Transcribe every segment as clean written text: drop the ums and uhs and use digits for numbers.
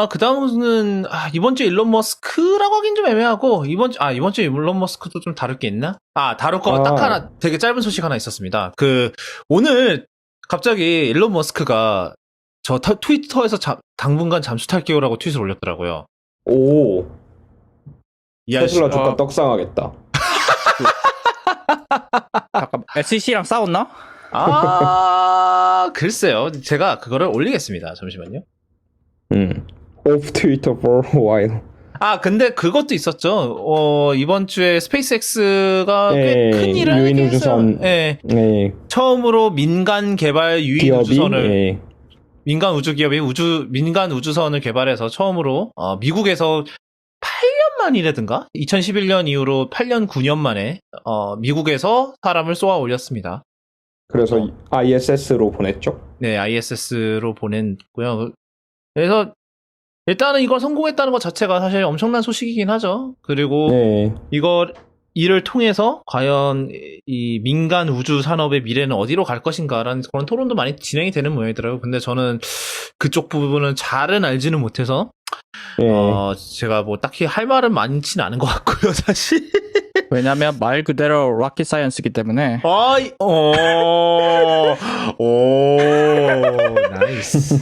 그 다음은, 이번 주 일론 머스크라고 하긴 좀 애매하고, 이번 주 일론 머스크도 좀 다룰 게 있나? 다룰 거 딱 아, 하나, 되게 짧은 소식 하나 있었습니다. 오늘, 갑자기 일론 머스크가 트위터에서 당분간 잠수 탈게요라고 트윗을 올렸더라고요. 오, 이 아저씨. 테슬라 주가 떡상하겠다. 잠깐 SEC랑 싸웠나? 글쎄요. 제가 그거를 올리겠습니다. 잠시만요. Off Twitter for a while. 근데 그것도 있었죠. 이번 주에 스페이스X가 꽤 큰 일을 유인 하긴 했어요. 우주선. 예. 네, 처음으로 민간 개발 유인 기업이, 우주선을 민간 우주 기업이 민간 우주선을 개발해서 처음으로 미국에서 8년 만이라든가 2011년 이후로 8년 9년 만에 미국에서 사람을 쏘아 올렸습니다. 그래서 ISS로 보냈죠. 네, ISS로 보냈고요. 그래서 일단은 이걸 성공했다는 것 자체가 사실 엄청난 소식이긴 하죠. 그리고 네, 이를 통해서 과연 이 민간 우주 산업의 미래는 어디로 갈 것인가라는 그런 토론도 많이 진행이 되는 모양이더라고요. 근데 저는 그쪽 부분은 잘은 알지는 못해서 네. 제가 뭐 딱히 할 말은 많지는 않은 것 같고요, 사실. 왜냐면 말 그대로 로켓 사이언스이기 때문에. 나이스.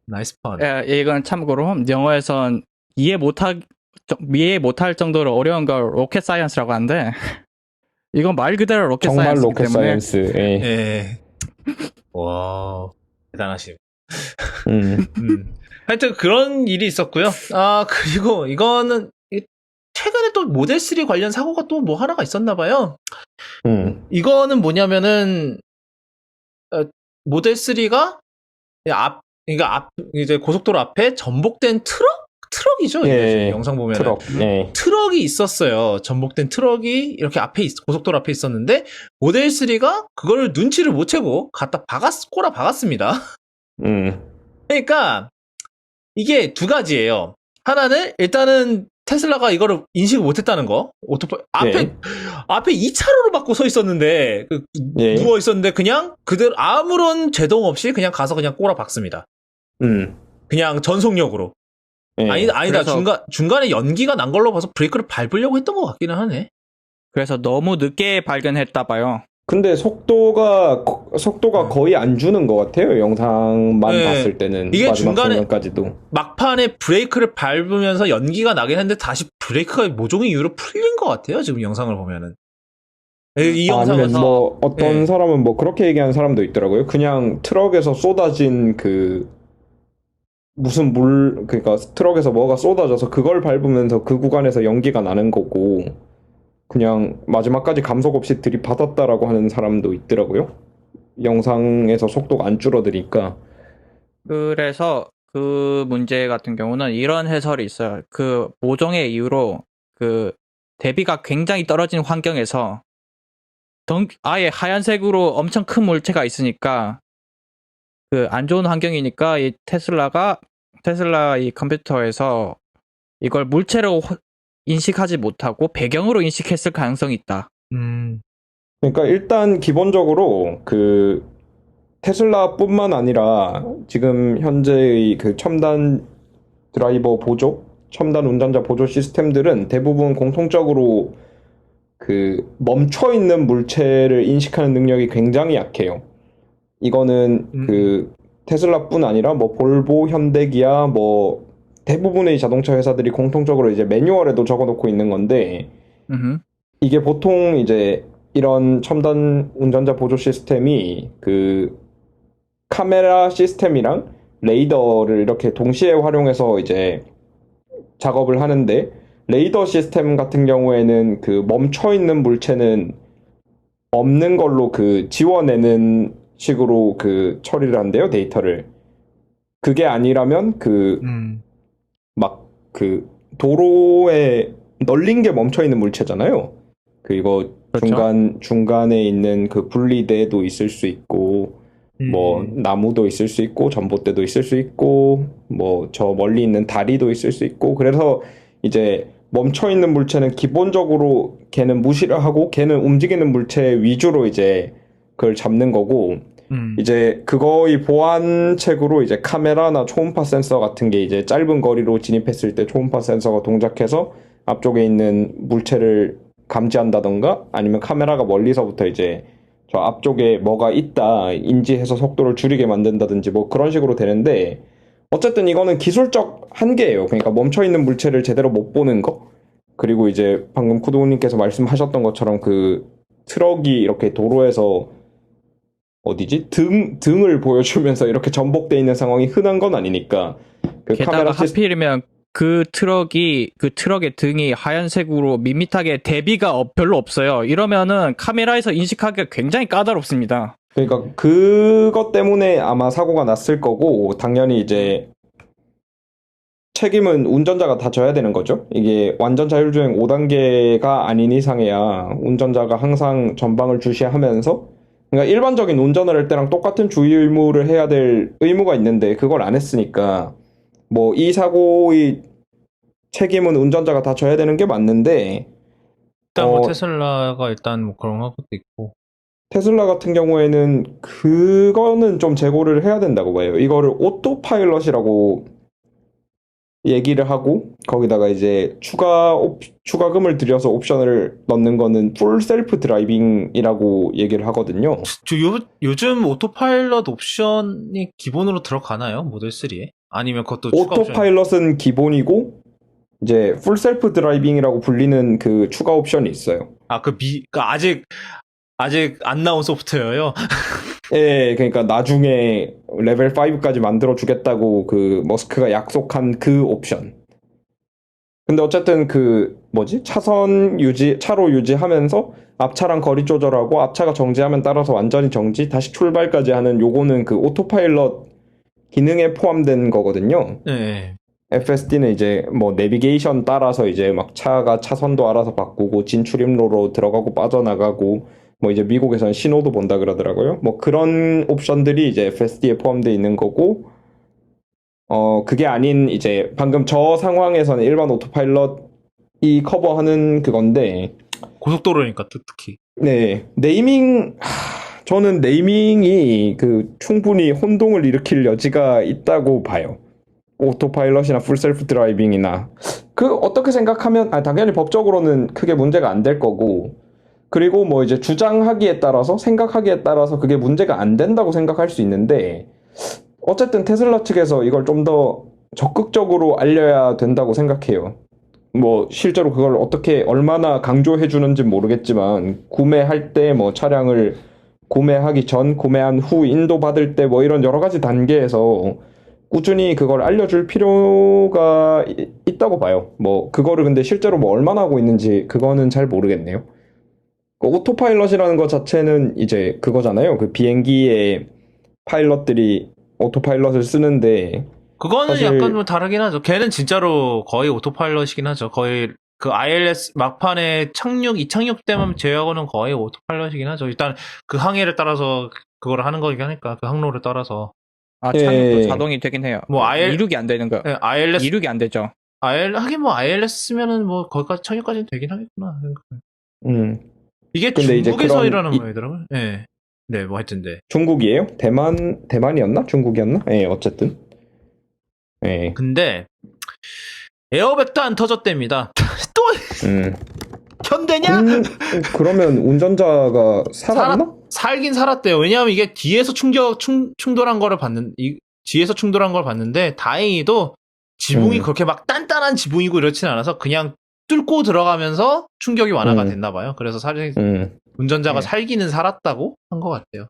나이스 펀. 이건 참고로 영어에선 이해 못할 정도로 어려운 걸 로켓 사이언스라고 하는데 이건 말 그대로 로켓 정말 사이언스이기 로켓 때문에. 사이언스. 예. 예. 와, 대단하시네. 하여튼 그런 일이 있었고요. 그리고 이거는 최근에 또 모델 3 관련 사고가 또 뭐 하나가 있었나 봐요. 이거는 뭐냐면은 모델 3가 이제 고속도로 앞에 전복된 트럭이죠. 이게 예, 지금 영상 보면 트럭. 예. 트럭이 있었어요. 전복된 트럭이 이렇게 고속도로 앞에 있었는데 모델 3가 그걸 눈치를 못 채고 갖다 꼬라 박았습니다. 그러니까 이게 두 가지예요. 하나는 일단은 테슬라가 이거를 인식을 못했다는 거. 앞에 2차로로 받고 서 있었는데 예. 누워 있었는데 그냥 그대로 아무런 제동 없이 그냥 가서 그냥 꼬라 박습니다. 그냥 전속력으로. 예. 아니다. 그래서- 중간에 연기가 난 걸로 봐서 브레이크를 밟으려고 했던 것 같기는 하네. 그래서 너무 늦게 발견했다 봐요. 근데 속도가 거의 안 주는 것 같아요. 영상만 네. 봤을 때는. 이게 마지막 중간에- 순간까지도. 막판에 브레이크를 밟으면서 연기가 나긴 했는데 다시 브레이크가 모종의 이유로 풀린 것 같아요. 지금 영상을 보면은. 이 아니면 영상에서 뭐 어떤 예. 사람은 뭐 그렇게 얘기하는 사람도 있더라고요. 그냥 트럭에서 쏟아진 그러니까 트럭에서 뭐가 쏟아져서 그걸 밟으면서 그 구간에서 연기가 나는 거고 그냥 마지막까지 감속 없이 들이받았다라고 하는 사람도 있더라고요. 영상에서 속도가 안 줄어드니까. 그래서 그 문제 같은 경우는 이런 해설이 있어요. 그 모종의 이유로 그 대비가 굉장히 떨어진 환경에서 아예 하얀색으로 엄청 큰 물체가 있으니까 그 안 좋은 환경이니까 이 테슬라 이 컴퓨터에서 이걸 물체로 인식하지 못하고 배경으로 인식했을 가능성이 있다. 그러니까 일단 기본적으로 그 테슬라뿐만 아니라 지금 현재의 그 첨단 드라이버 보조, 첨단 운전자 보조 시스템들은 대부분 공통적으로 그 멈춰 있는 물체를 인식하는 능력이 굉장히 약해요. 이거는 그 테슬라뿐 아니라 뭐 볼보, 현대기아 뭐 대부분의 자동차 회사들이 공통적으로 이제 매뉴얼에도 적어놓고 있는 건데 이게 보통 이제 이런 첨단 운전자 보조 시스템이 그 카메라 시스템이랑 레이더를 이렇게 동시에 활용해서 이제 작업을 하는데 레이더 시스템 같은 경우에는 그 멈춰 있는 물체는 없는 걸로 그 지워내는 식으로 그 처리를 한대요, 데이터를. 그게 아니라면 막 그 도로에 널린 게 멈춰 있는 물체잖아요. 그리고 그렇죠. 중간에 있는 그 분리대도 있을 수 있고 뭐 나무도 있을 수 있고 전봇대도 있을 수 있고 뭐 저 멀리 있는 다리도 있을 수 있고 그래서 이제 멈춰 있는 물체는 기본적으로 걔는 무시를 하고 걔는 움직이는 물체 위주로 이제 그걸 잡는 거고 이제 그거의 보완책으로 이제 카메라나 초음파 센서 같은 게 이제 짧은 거리로 진입했을 때 초음파 센서가 동작해서 앞쪽에 있는 물체를 감지한다던가 아니면 카메라가 멀리서부터 이제 저 앞쪽에 뭐가 있다 인지해서 속도를 줄이게 만든다든지 뭐 그런 식으로 되는데 어쨌든 이거는 기술적 한계예요. 그러니까 멈춰있는 물체를 제대로 못 보는 거. 그리고 이제 방금 쿠도우님께서 말씀하셨던 것처럼 그 트럭이 이렇게 도로에서 어디지? 등을 보여주면서 이렇게 전복돼 있는 상황이 흔한 건 아니니까 그 게다가 카메라 하필이면 그 트럭의 등이 하얀색으로 밋밋하게 대비가 별로 없어요. 이러면은 카메라에서 인식하기가 굉장히 까다롭습니다. 그러니까 그것 때문에 아마 사고가 났을 거고 당연히 이제 책임은 운전자가 다 져야 되는 거죠. 이게 완전 자율주행 5단계가 아닌 이상해야 운전자가 항상 전방을 주시하면서 그러니까 일반적인 운전을 할 때랑 똑같은 주의 의무를 해야 될 의무가 있는데 그걸 안 했으니까 뭐 이 사고의 책임은 운전자가 다 져야 되는 게 맞는데 일단 뭐 테슬라가 일단 뭐 그런 것도 있고 테슬라 같은 경우에는 그거는 좀 재고를 해야 된다고 봐요. 이거를 오토파일럿이라고 얘기를 하고 거기다가 이제 추가금을 들여서 옵션을 넣는 거는 풀 셀프 드라이빙이라고 얘기를 하거든요. 요즘 오토파일럿 옵션이 기본으로 들어가나요? 모델 3에? 아니면 그것도 추가 오토파일럿은 기본이고 이제 풀 셀프 드라이빙이라고 불리는 그 추가 옵션이 있어요. 아직 안 나온 소프트웨어요? 예, 그러니까 나중에 레벨 5까지 만들어 주겠다고 그 머스크가 약속한 그 옵션. 근데 어쨌든 그 차로 유지하면서 앞차랑 거리 조절하고 앞차가 정지하면 따라서 완전히 정지, 다시 출발까지 하는 요거는 그 오토파일럿 기능에 포함된 거거든요. 네. FSD는 이제 뭐 내비게이션 따라서 이제 막 차가 차선도 알아서 바꾸고 진출입로로 들어가고 빠져나가고 뭐 이제 미국에서는 신호도 본다 그러더라고요. 뭐 그런 옵션들이 이제 FSD에 포함되어 있는 거고 그게 아닌 이제 방금 저 상황에서는 일반 오토파일럿이 커버하는 그건데 고속도로니까 특히. 네. 저는 네이밍이 그 충분히 혼동을 일으킬 여지가 있다고 봐요. 오토파일럿이나 풀셀프 드라이빙이나 어떻게 생각하면 당연히 법적으로는 크게 문제가 안 될 거고 그리고 뭐 이제 주장하기에 따라서 생각하기에 따라서 그게 문제가 안 된다고 생각할 수 있는데 어쨌든 테슬라 측에서 이걸 좀 더 적극적으로 알려야 된다고 생각해요. 뭐 실제로 그걸 어떻게 얼마나 강조해 주는지 모르겠지만 구매할 때 뭐 차량을 구매하기 전, 구매한 후 인도받을 때 뭐 이런 여러 가지 단계에서 꾸준히 그걸 알려줄 필요가 있다고 봐요. 뭐 그거를 근데 실제로 뭐 얼마나 하고 있는지 그거는 잘 모르겠네요. 오토파일럿이라는 것 자체는 이제 그거잖아요. 그 비행기의 파일럿들이 오토파일럿을 쓰는데 그거는 사실 약간 뭐 다르긴 하죠. 걔는 진짜로 거의 오토파일럿이긴 하죠. 거의 그 ILS 막판에 이착륙 때만 제외하고는 거의 오토파일럿이긴 하죠. 일단 그 항해를 따라서 그걸 하는 거긴 하니까 그 항로를 따라서. 착륙도 자동이 되긴 해요. 뭐 이륙이 안 되는 거. 네, ILS 이륙이 안 되죠. 하긴 뭐 ILS 쓰면은 뭐 거기까지 착륙까지는 되긴 하겠구나. 이게 근데 중국에서 일하는 거더라고요. 네. 네, 뭐 하여튼 네. 중국이에요? 대만이었나? 중국이었나? 예, 어쨌든. 예. 근데 에어백도 안 터졌답니다. 또 현대냐? 그러면 운전자가 살았나? 살긴 살았대요. 왜냐하면 이게 뒤에서 충돌한 걸 봤는데 다행히도 지붕이 그렇게 막 단단한 지붕이고 이렇진 않아서 그냥 뚫고 들어가면서 충격이 완화가 됐나 봐요. 그래서 사실 운전자가 살기는 살았다고 한 것 같아요.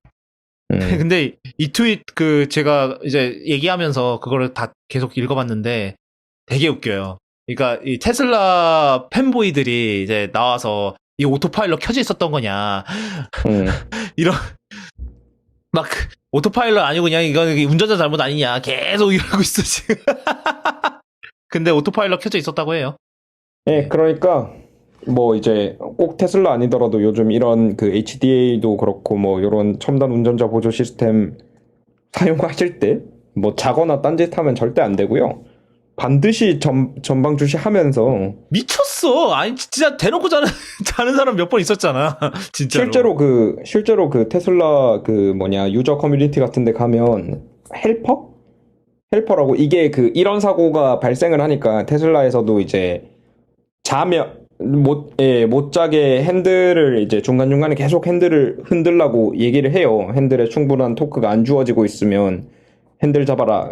근데 이 트윗 제가 이제 얘기하면서 그거를 다 계속 읽어봤는데 되게 웃겨요. 그러니까 이 테슬라 팬보이들이 이제 나와서 이 오토파일럿 켜져 있었던 거냐 이런 막 오토파일럿 아니고 그냥 이건 운전자 잘못 아니냐 계속 이러고 있어 지금. 근데 오토파일럿 켜져 있었다고 해요. 네, 그러니까 뭐 이제 꼭 테슬라 아니더라도 요즘 이런 그 HDA도 그렇고 뭐 이런 첨단 운전자 보조 시스템 사용하실 때 뭐 자거나 딴짓하면 절대 안 되고요. 반드시 전방 주시하면서 미쳤어. 아니 진짜 대놓고 자는 사람 몇 번 있었잖아. 진짜로. 실제로 그 테슬라 유저 커뮤니티 같은 데 가면 헬퍼라고 이게 이런 사고가 발생을 하니까 테슬라에서도 이제 못 자게 핸들을 이제 중간중간에 계속 핸들을 흔들라고 얘기를 해요. 핸들에 충분한 토크가 안 주어지고 있으면 핸들 잡아라.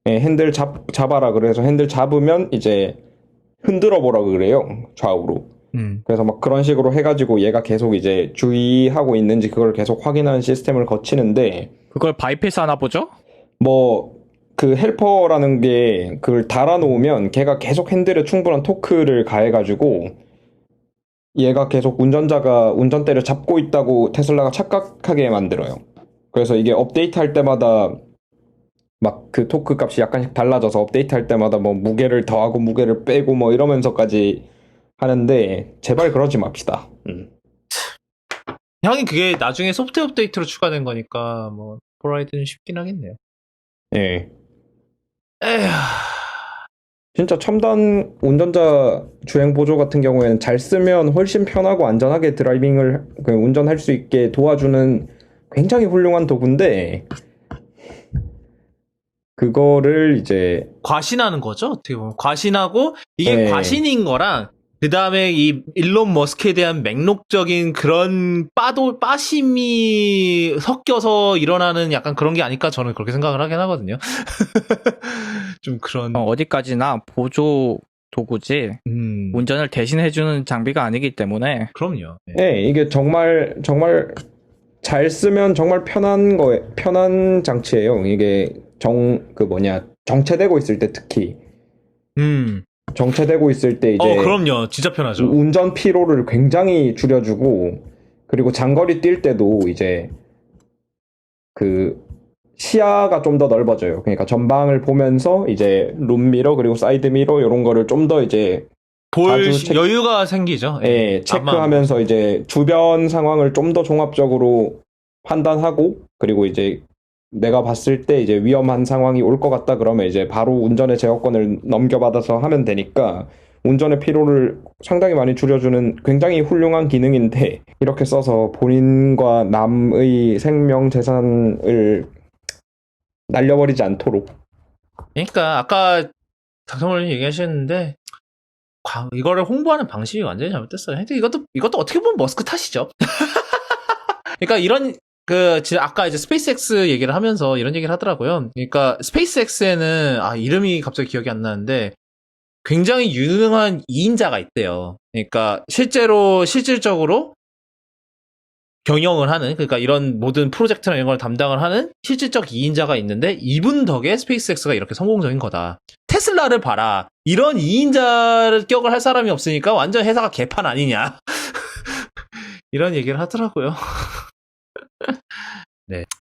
핸들 잡아라. 그래서 핸들 잡으면 이제 흔들어 보라고 그래요. 좌우로. 그래서 막 그런 식으로 해가지고 얘가 계속 이제 주의하고 있는지 그걸 계속 확인하는 시스템을 거치는데 그걸 바이패스 하나 보죠? 그 헬퍼라는 게 그걸 달아놓으면 걔가 계속 핸들에 충분한 토크를 가해가지고 얘가 계속 운전대를 잡고 있다고 테슬라가 착각하게 만들어요. 그래서 이게 업데이트 할 때마다 막 그 토크 값이 약간씩 달라져서 업데이트 할 때마다 뭐 무게를 더하고 무게를 빼고 뭐 이러면서까지 하는데 제발 그러지 맙시다. 형이 그게 나중에 소프트웨어 업데이트로 추가된 거니까 뭐 프라이드는 쉽긴 하겠네요. 예. 에휴. 진짜 첨단 운전자 주행 보조 같은 경우에는 잘 쓰면 훨씬 편하고 안전하게 드라이빙을 운전할 수 있게 도와주는 굉장히 훌륭한 도구인데 그거를 이제 과신하는 거죠. 어떻게 보면 과신하고 이게 네. 과신인 거랑 그 다음에 이 일론 머스크에 대한 맹록적인 그런 빠심이 섞여서 일어나는 약간 그런 게 아닐까 저는 그렇게 생각을 하긴 하거든요. 좀 그런. 어디까지나 보조 도구지 운전을 대신해주는 장비가 아니기 때문에. 그럼요. 네, 이게 정말 잘 쓰면 정말 편한 장치예요. 이게 정체되고 있을 때 특히. 정체되고 있을 때 이제 그럼요. 진짜 편하죠. 운전 피로를 굉장히 줄여주고 그리고 장거리 뛸 때도 이제 시야가 좀 더 넓어져요. 그러니까 전방을 보면서 이제 룸미러 그리고 사이드미러 이런 거를 좀 더 이제 볼 여유가 생기죠. 예, 체크하면서 이제 주변 상황을 좀 더 종합적으로 판단하고 그리고 이제 내가 봤을 때 이제 위험한 상황이 올 것 같다 그러면 이제 바로 운전의 제어권을 넘겨받아서 하면 되니까 운전의 피로를 상당히 많이 줄여주는 굉장히 훌륭한 기능인데 이렇게 써서 본인과 남의 생명 재산을 날려버리지 않도록. 그러니까 아까 장성호님 얘기하셨는데 이거를 홍보하는 방식이 완전히 잘못됐어요. 하여튼 이것도 어떻게 보면 머스크 탓이죠. 그러니까 이런 아까 이제 스페이스X 얘기를 하면서 이런 얘기를 하더라고요. 그러니까 스페이스X에는 이름이 갑자기 기억이 안 나는데 굉장히 유능한 2인자가 있대요. 그러니까 실질적으로 경영을 하는, 그러니까 이런 모든 프로젝트나 이런 걸 담당을 하는 실질적 2인자가 있는데 이분 덕에 스페이스X가 이렇게 성공적인 거다. 테슬라를 봐라. 이런 2인자 격을 할 사람이 없으니까 완전 회사가 개판 아니냐. 이런 얘기를 하더라고요. 네.